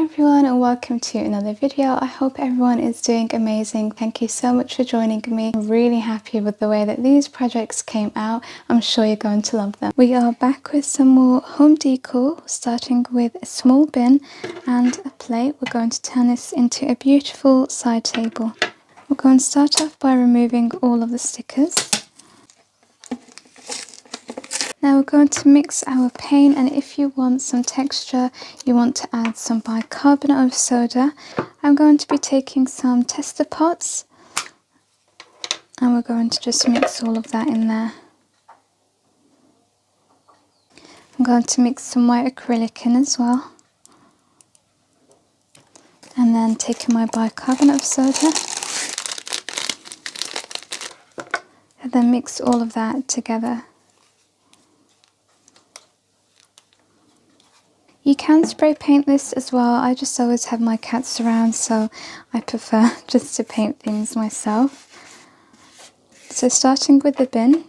everyone and welcome to another video. I hope everyone is doing amazing. Thank you so much for joining me. I'm really happy with the way that these projects came out. I'm sure you're going to love them. We are back with some more home decor, starting with a small bin and a plate. We're going to turn this into a beautiful side table. We're going to start off by removing all of the stickers. Now we're going to mix our paint, and if you want some texture, you want to add some bicarbonate of soda. I'm going to be taking some tester pots and we're going to just mix all of that in there. I'm going to mix some white acrylic in as well. And then taking my bicarbonate of soda. And then mix all of that together. You can spray paint this as well. I just always have my cats around, so I prefer just to paint things myself. So starting with the bin,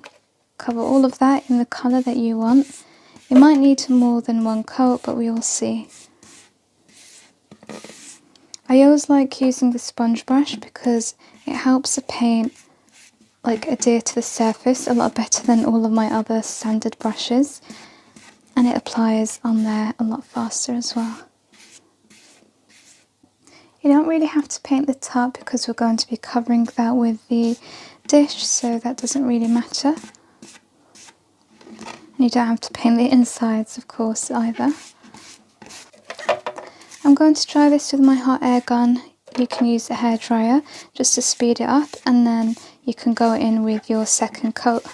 cover all of that in the colour that you want. You might need more than one coat, but we will see. I always like using the sponge brush because it helps the paint adhere to the surface a lot better than all of my other standard brushes. And it applies on there a lot faster as well. You don't really have to paint the top because we're going to be covering that with the dish, so that doesn't really matter. And you don't have to paint the insides, of course, either. I'm going to dry this with my hot air gun. You can use a hairdryer just to speed it up, and then you can go in with your second coat.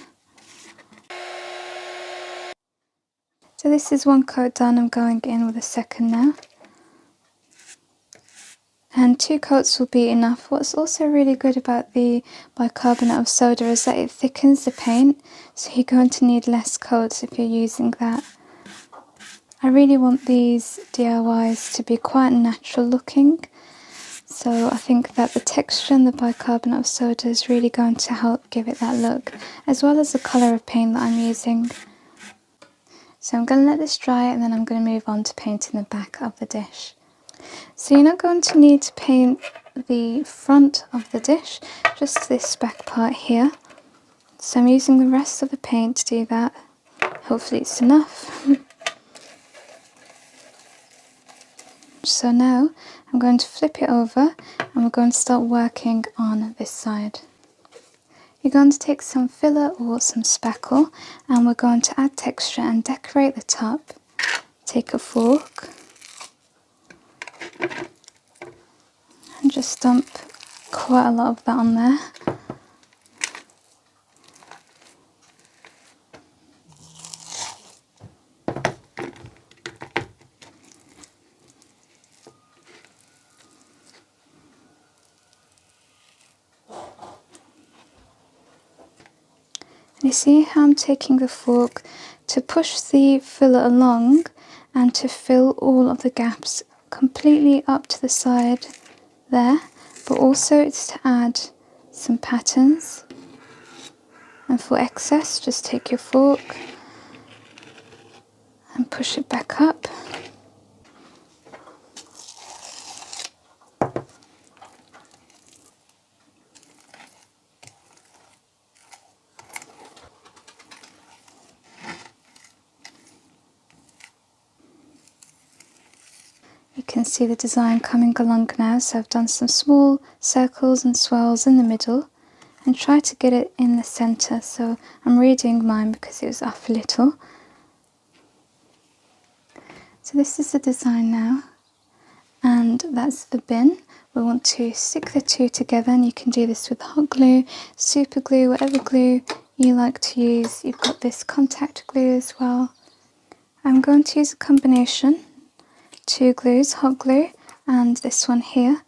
So this is one coat done. I'm going in with a second now. And 2 coats will be enough. What's also really good about the bicarbonate of soda is that it thickens the paint, so you're going to need less coats if you're using that. I really want these DIYs to be quite natural looking, so I think that the texture and the bicarbonate of soda is really going to help give it that look, as well as the colour of paint that I'm using. So I'm going to let this dry, and then I'm going to move on to painting the back of the dish. So you're not going to need to paint the front of the dish, just this back part here. So I'm using the rest of the paint to do that. Hopefully it's enough. So now I'm going to flip it over and we're going to start working on this side. You're going to take some filler or some spackle and we're going to add texture and decorate the top. Take a fork and just dump quite a lot of that on there. You see how I'm taking the fork to push the filler along and to fill all of the gaps completely up to the side there, but also it's to add some patterns. And for excess, just take your fork and push it back up. You can see the design coming along now, so I've done some small circles and swirls in the middle and try to get it in the centre. So I'm redoing mine because it was off a little. So this is the design now, and that's the bin. We want to stick the two together, and you can do this with hot glue, super glue, whatever glue you like to use. You've got this contact glue as well. I'm going to use a combination. 2 glues, hot glue and this one here.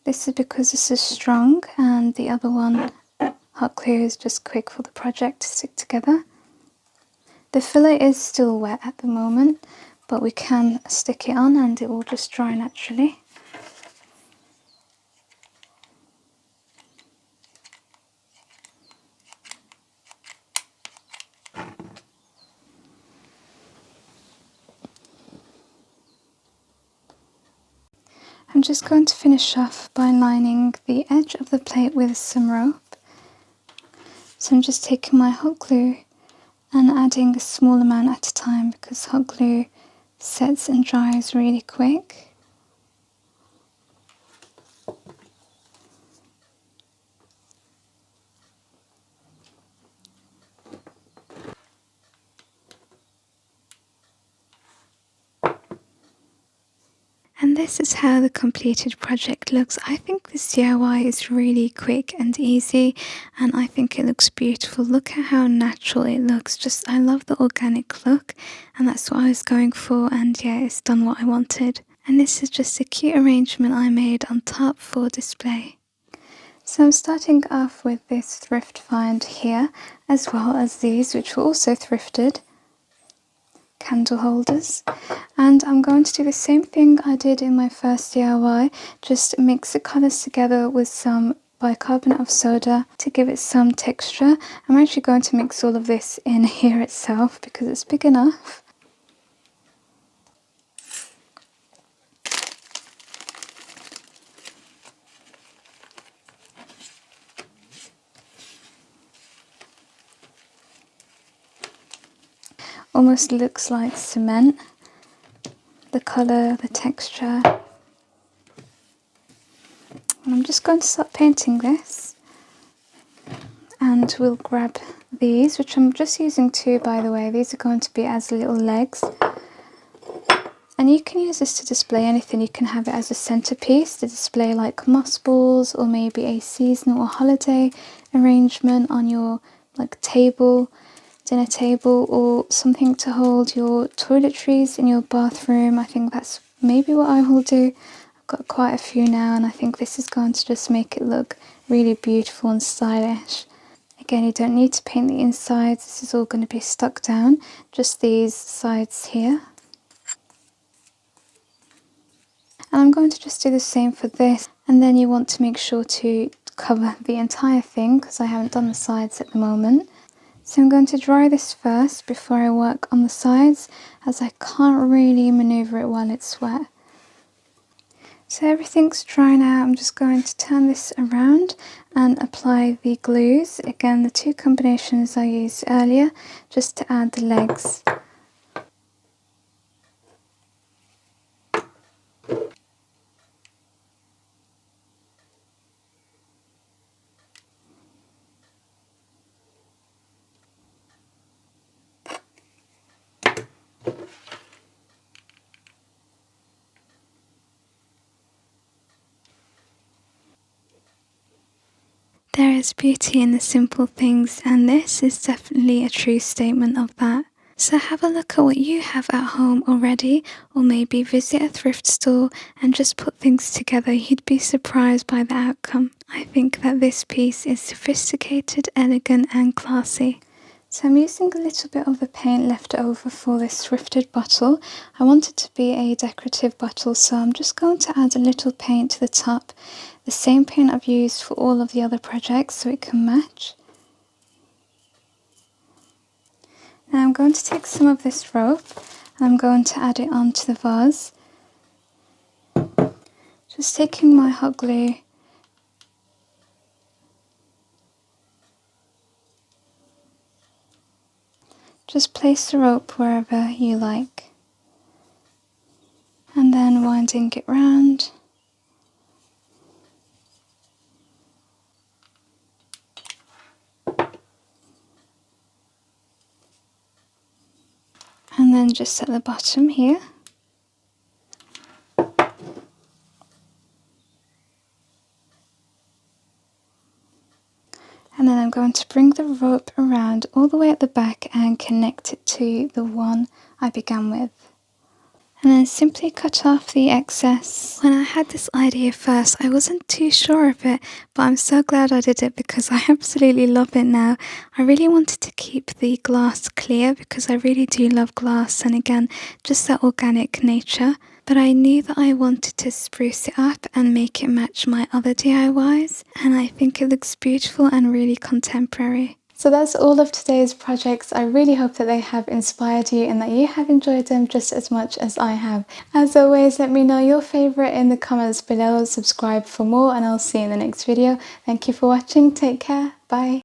This is because this is strong and the other one, hot glue, is just quick for the project to stick together. The filler is still wet at the moment, but we can stick it on and it will just dry naturally. I'm just going to finish off by lining the edge of the plate with some rope. So I'm just taking my hot glue and adding a small amount at a time because hot glue sets and dries really quick. And this is how the completed project looks. I think this DIY is really quick and easy, and I think it looks beautiful. Look at how natural it looks. I love the organic look, and that's what I was going for, and yeah, it's done what I wanted. And this is just a cute arrangement I made on top for display. So I'm starting off with this thrift find here, as well as these, which were also thrifted. Candle holders, and I'm going to do the same thing I did in my first DIY, just mix the colours together with some bicarbonate of soda to give it some texture. I'm actually going to mix all of this in here itself because it's big enough. Almost looks like cement, the colour, the texture. And I'm just going to start painting this, and we'll grab these, which I'm just using two, by the way. These are going to be as little legs, and you can use this to display anything. You can have it as a centerpiece to display like moss balls, or maybe a seasonal or holiday arrangement on your table, dinner table, or something to hold your toiletries in your bathroom. I think that's maybe what I will do. I've got quite a few now, and I think this is going to just make it look really beautiful and stylish. Again, you don't need to paint the insides. This is all going to be stuck down, just these sides here. And I'm going to just do the same for this, and then you want to make sure to cover the entire thing because I haven't done the sides at the moment. So I'm going to dry this first before I work on the sides, as I can't really manoeuvre it while it's wet. So everything's dry now. I'm just going to turn this around and apply the glues. Again, the two combinations I used earlier, just to add the legs. There is beauty in the simple things, and this is definitely a true statement of that. So have a look at what you have at home already, or maybe visit a thrift store and just put things together. You'd be surprised by the outcome. I think that this piece is sophisticated, elegant and classy. So I'm using a little bit of the paint left over for this thrifted bottle. I want it to be a decorative bottle, so I'm just going to add a little paint to the top. The same paint I've used for all of the other projects so it can match. Now I'm going to take some of this rope and I'm going to add it onto the vase. Just taking my hot glue. Just place the rope wherever you like, and then winding it round. And then just at the bottom here. And then I'm going to bring the rope around all the way at the back and connect it to the one I began with. And then simply cut off the excess. When I had this idea first, I wasn't too sure of it, but I'm so glad I did it because I absolutely love it now. I really wanted to keep the glass clear because I really do love glass, and again, just that organic nature. But I knew that I wanted to spruce it up and make it match my other DIYs, and I think it looks beautiful and really contemporary. So that's all of today's projects. I really hope that they have inspired you and that you have enjoyed them just as much as I have. As always, let me know your favourite in the comments below. Subscribe for more and I'll see you in the next video. Thank you for watching. Take care. Bye.